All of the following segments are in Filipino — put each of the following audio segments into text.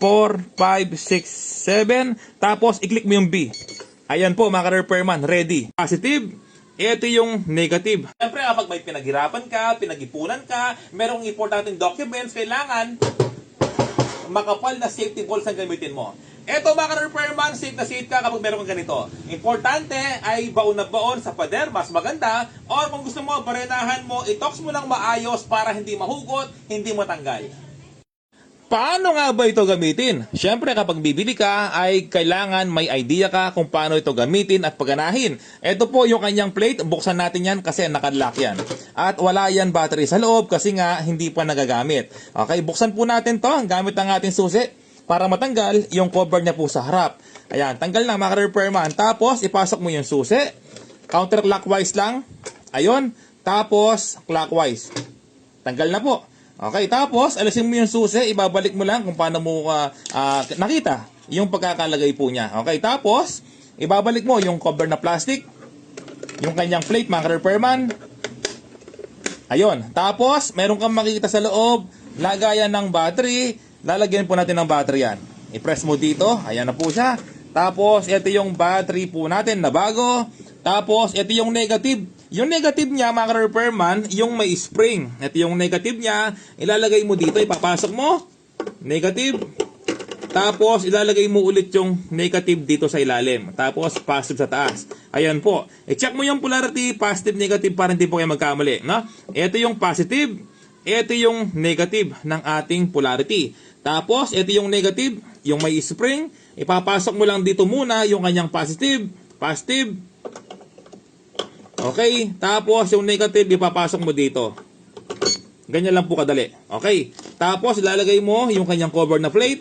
4, 5, 6, 7. Tapos, i-click mo yung B. Ayan po mga ka-repairman, ready. Positive, ito yung negative. Siyempre kapag may pinaghirapan ka, pinag-ipunan ka, merong importanteng documents, kailangan makapal na safety balls ang gamitin mo. Ito mga ka-repairman, safe na safe ka kapag meron kang ganito. Importante ay baon na baon sa pader, mas maganda. Or kung gusto mo, barenahan mo, itox mo lang maayos para hindi mahugot, hindi matanggal. Paano nga ba ito gamitin? Siyempre kapag bibili ka ay kailangan may idea ka kung paano ito gamitin at pagganahin. Ito po yung kanyang plate, buksan natin yan kasi nakadlock yan. At wala yan battery sa loob kasi nga hindi pa nagagamit. Okay, buksan po natin to gamit ang ating susi para matanggal yung cover niya po sa harap. Ayan, tanggal na mga ka-repairman. Tapos ipasok mo yung susi, counterclockwise lang. Ayun, tapos clockwise. Tanggal na po. Okay, tapos alisin mo yung susi, ibabalik mo lang kung paano mo nakita yung pagkakalagay po niya. Okay, tapos ibabalik mo yung cover na plastic, yung kanyang plate mga repairman. Ayun, tapos meron kang makikita sa loob, lagayan ng battery, lalagyan po natin ng battery yan. I-press mo dito, ayan na po siya. Tapos ito yung battery po natin na bago. Tapos ito yung negative. Yung negative niya mga repairman, yung may spring. Ito yung negative niya, ilalagay mo dito, ipapasok mo, negative. Tapos ilalagay mo ulit yung negative dito sa ilalim. Tapos positive sa taas. Ayan po. I-check mo yung polarity, positive, negative para hindi po kayo magkamali, no? Ito yung positive, ito yung negative ng ating polarity. Tapos ito yung negative, yung may spring, ipapasok mo lang dito muna yung kanyang positive, positive. Okay, tapos yung negative ipapasok mo dito. Ganyan lang po kadali. Okay, tapos ilalagay mo yung kanyang cover na plate.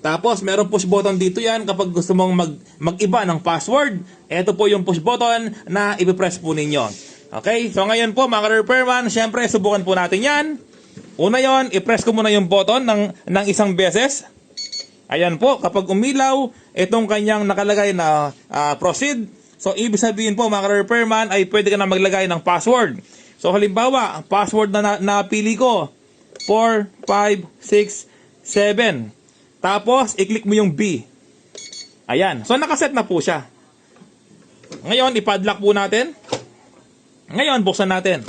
Tapos meron push button dito yan kapag gusto mong mag-iba ng password. Ito po yung push button na ipipress po ninyo. Okay, so ngayon po mga repairman, syempre subukan po natin yan. Una yon, i-press ko muna yung button ng isang beses. Ayan po, kapag umilaw, itong kanyang nakalagay na proceed. So, ibig sabihin po mga repairman ay pwede ka na maglagay ng password. So, halimbawa, ang password na napili ko, 4, 5, 6, 7. Tapos, i-click mo yung B. Ayan. So, nakaset na po siya. Ngayon, ipadlock po natin. Ngayon, buksan natin.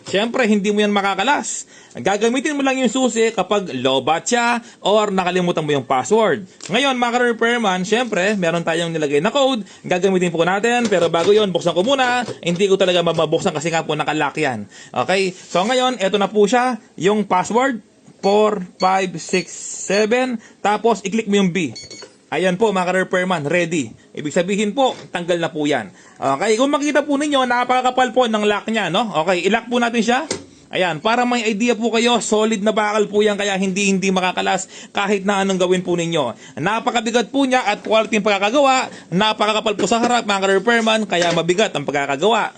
Siyempre, hindi mo yan makakalas. Gagamitin mo lang yung susi kapag low-bat siya or nakalimutan mo yung password. Ngayon, mga repairman, siyempre, meron tayong nilagay na code. Gagamitin po natin. Pero bago yon, buksan ko muna. Hindi ko talaga mabuksan kasi nga po nakalock yan. Okay? So, ngayon, eto na po siya. Yung password, 4, 5, 6, 7. Tapos, i-click mo yung B. Ayan po mga repairman, ready. Ibig sabihin po, tanggal na po yan. Okay, kung makita po ninyo, napakakapal po ng lock niya, no? Okay, i-lock po natin siya. Ayan, para may idea po kayo, solid na bakal po yan, kaya hindi makakalas kahit na anong gawin po ninyo. Napakabigat po niya at quality yung pagkakagawa. Napakakapal po sa harap mga repairman, kaya mabigat ang pagkakagawa.